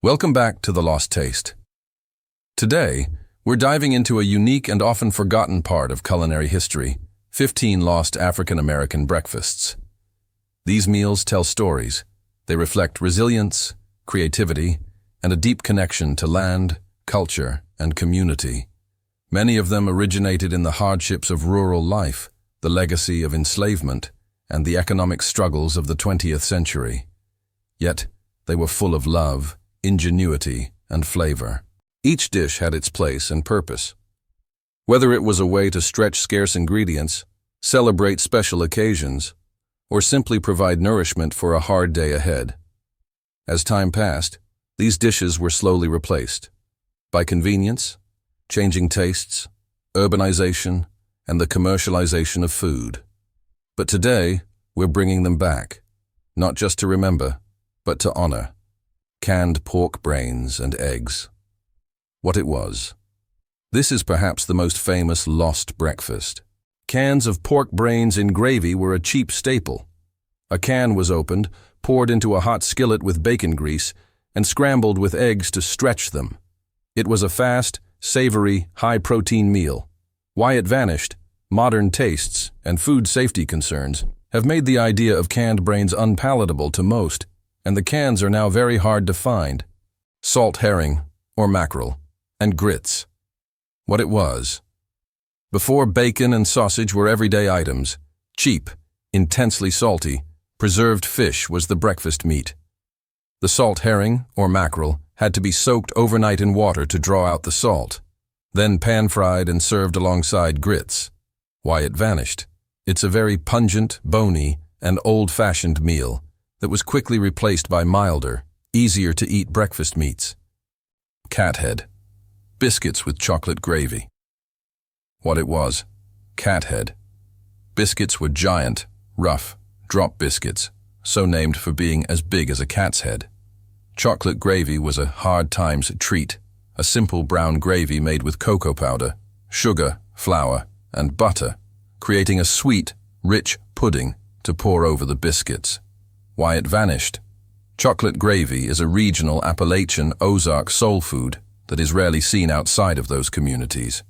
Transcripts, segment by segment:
Welcome back to The Lost Taste. Today, we're diving into a unique and often forgotten part of culinary history, 15 lost African-American breakfasts. These meals tell stories. They reflect resilience, creativity, and a deep connection to land, culture, and community. Many of them originated in the hardships of rural life, the legacy of enslavement, and the economic struggles of the 20th century. Yet, they were full of love, ingenuity, and flavor. Each dish had its place and purpose. Whether it was a way to stretch scarce ingredients, celebrate special occasions, or simply provide nourishment for a hard day ahead. As time passed, these dishes were slowly replaced by convenience, changing tastes, urbanization, and the commercialization of food. But today, we're bringing them back, not just to remember, but to honor. Canned pork brains and eggs. What it was. This is perhaps the most famous lost breakfast. Cans of pork brains in gravy were a cheap staple. A can was opened, poured into a hot skillet with bacon grease, and scrambled with eggs to stretch them. It was a fast, savory, high-protein meal. Why it vanished, modern tastes, and food safety concerns have made the idea of canned brains unpalatable to most, and the cans are now very hard to find. Salt herring, or mackerel, and grits. What it was. Before bacon and sausage were everyday items, cheap, intensely salty, preserved fish was the breakfast meat. The salt herring, or mackerel, had to be soaked overnight in water to draw out the salt, then pan-fried and served alongside grits. Why it vanished. It's a very pungent, bony, and old-fashioned meal that was quickly replaced by milder, easier-to-eat breakfast meats. Cat head. Biscuits with chocolate gravy. What it was. Cat head. Biscuits were giant, rough, drop biscuits, so named for being as big as a cat's head. Chocolate gravy was a hard times treat, a simple brown gravy made with cocoa powder, sugar, flour, and butter, creating a sweet, rich pudding to pour over the biscuits. Why it vanished. Chocolate gravy is a regional Appalachian Ozark soul food that is rarely seen outside of those communities.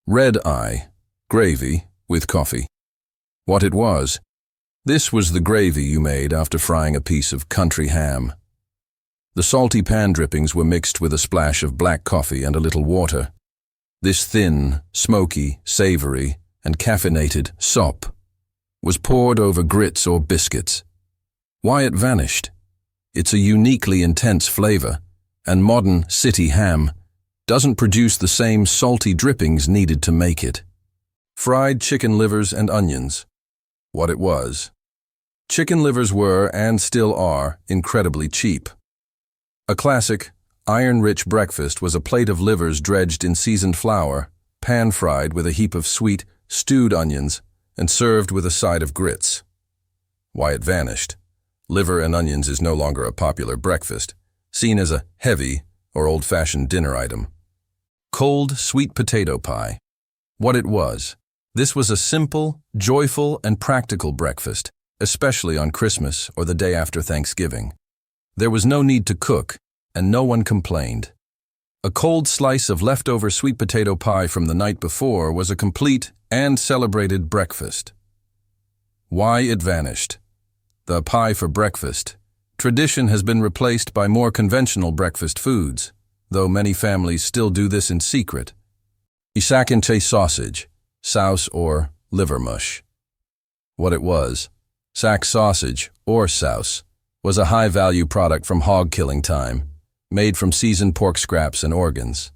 Red eye, gravy with coffee. What it was. This was the gravy you made after frying a piece of country ham. The salty pan drippings were mixed with a splash of black coffee and a little water. This thin, smoky, savory, and caffeinated sop was poured over grits or biscuits. Why it vanished. It's a uniquely intense flavor, and modern city ham doesn't produce the same salty drippings needed to make it. Fried chicken livers and onions. What it was. Chicken livers were, and still are, incredibly cheap. A classic, iron-rich breakfast was a plate of livers dredged in seasoned flour, pan-fried with a heap of sweet, stewed onions, and served with a side of grits. Why it vanished. Liver and onions is no longer a popular breakfast, seen as a heavy or old-fashioned dinner item. Cold sweet potato pie. What it was. This was a simple, joyful, and practical breakfast, especially on Christmas or the day after Thanksgiving. There was no need to cook, and no one complained. A cold slice of leftover sweet potato pie from the night before was a complete and celebrated breakfast. Why it vanished. The pie for breakfast. Tradition has been replaced by more conventional breakfast foods, though many families still do this in secret. Isakinte sausage, souse or liver mush. What it was. Sack sausage, or souse, was a high-value product from hog-killing time, made from seasoned pork scraps and organs.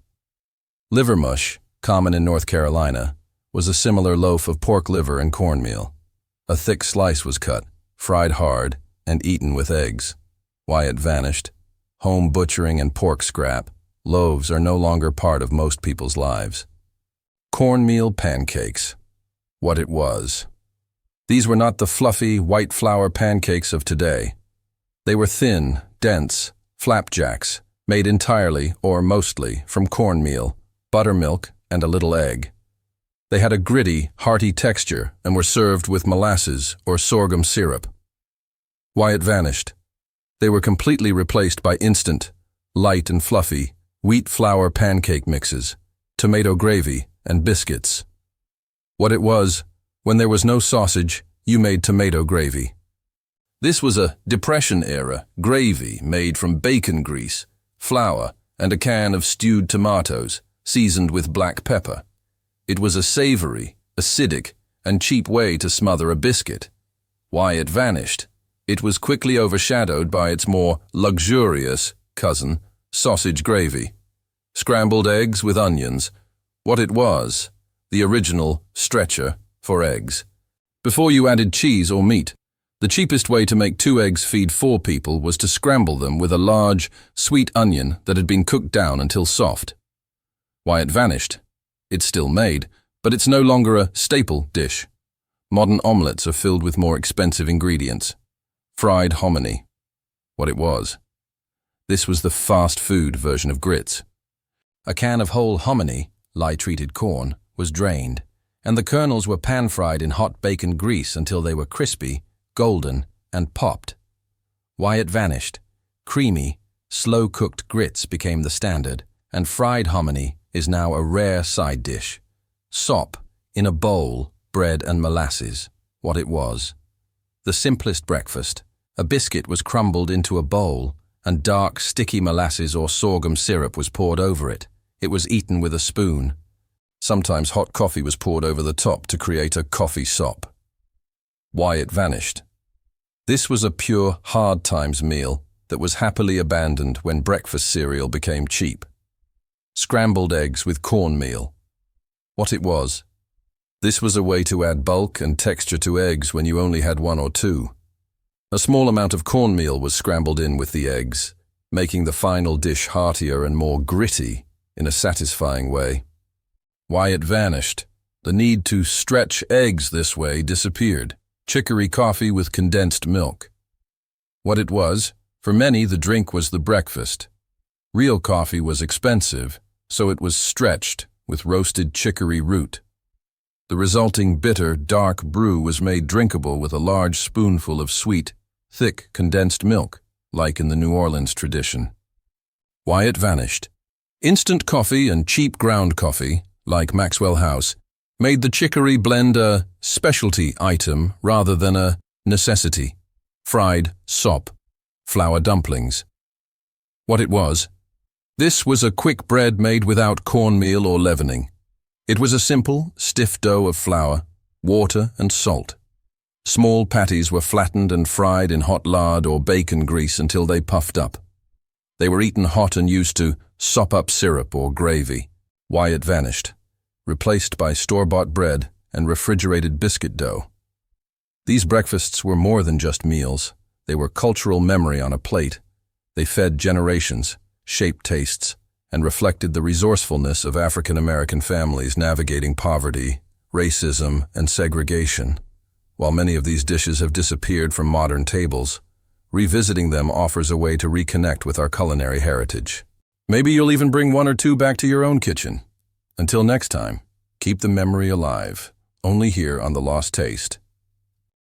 Liver mush, common in North Carolina, was a similar loaf of pork liver and cornmeal. A thick slice was cut, fried hard, and eaten with eggs. Why it vanished. Home butchering and pork scrap. Loaves are no longer part of most people's lives. Cornmeal pancakes. What it was. These were not the fluffy, white flour pancakes of today. They were thin, dense, flapjacks, made entirely, or mostly, from cornmeal, buttermilk, and a little egg. They had a gritty, hearty texture and were served with molasses or sorghum syrup. Why it vanished. They were completely replaced by instant, light and fluffy, wheat flour pancake mixes, tomato gravy, and biscuits. What it was, when there was no sausage, you made tomato gravy. This was a Depression-era gravy made from bacon grease, flour, and a can of stewed tomatoes, seasoned with black pepper. It was a savory, acidic, and cheap way to smother a biscuit. Why it vanished? It was quickly overshadowed by its more luxurious cousin, sausage gravy. Scrambled eggs with onions. What it was, the original stretcher for eggs. Before you added cheese or meat, the cheapest way to make 2 eggs feed 4 people was to scramble them with a large, sweet onion that had been cooked down until soft. Why it vanished? It's still made, but it's no longer a staple dish. Modern omelettes are filled with more expensive ingredients. Fried hominy. What it was. This was the fast food version of grits. A can of whole hominy, lye-treated corn, was drained, and the kernels were pan-fried in hot bacon grease until they were crispy, golden, and popped. Why it vanished? Creamy, slow-cooked grits became the standard, and fried hominy is now a rare side dish. Sop, in a bowl, bread and molasses. What it was. The simplest breakfast. A biscuit was crumbled into a bowl, and dark, sticky molasses or sorghum syrup was poured over it. It was eaten with a spoon. Sometimes hot coffee was poured over the top to create a coffee sop. Why it vanished. This was a pure hard times meal that was happily abandoned when breakfast cereal became cheap. Scrambled eggs with cornmeal. What it was. This was a way to add bulk and texture to eggs when you only had 1 or 2. A small amount of cornmeal was scrambled in with the eggs, making the final dish heartier and more gritty in a satisfying way. Why it vanished. The need to stretch eggs this way disappeared. Chicory coffee with condensed milk. What it was, for many the drink was the breakfast. Real coffee was expensive, so it was stretched with roasted chicory root. The resulting bitter, dark brew was made drinkable with a large spoonful of sweet, thick, condensed milk, like in the New Orleans tradition. Why it vanished. Instant coffee and cheap ground coffee, like Maxwell House, made the chicory blend a specialty item rather than a necessity. Fried sop, flour dumplings. What it was. This was a quick bread made without cornmeal or leavening. It was a simple, stiff dough of flour, water, and salt. Small patties were flattened and fried in hot lard or bacon grease until they puffed up. They were eaten hot and used to sop up syrup or gravy. Why it vanished. Replaced by store-bought bread and refrigerated biscuit dough. These breakfasts were more than just meals. They were cultural memory on a plate. They fed generations, shaped tastes, and reflected the resourcefulness of African American families navigating poverty, racism, and segregation. While many of these dishes have disappeared from modern tables, revisiting them offers a way to reconnect with our culinary heritage. Maybe you'll even bring 1 or 2 back to your own kitchen. Until next time, keep the memory alive, only here on The Lost Taste.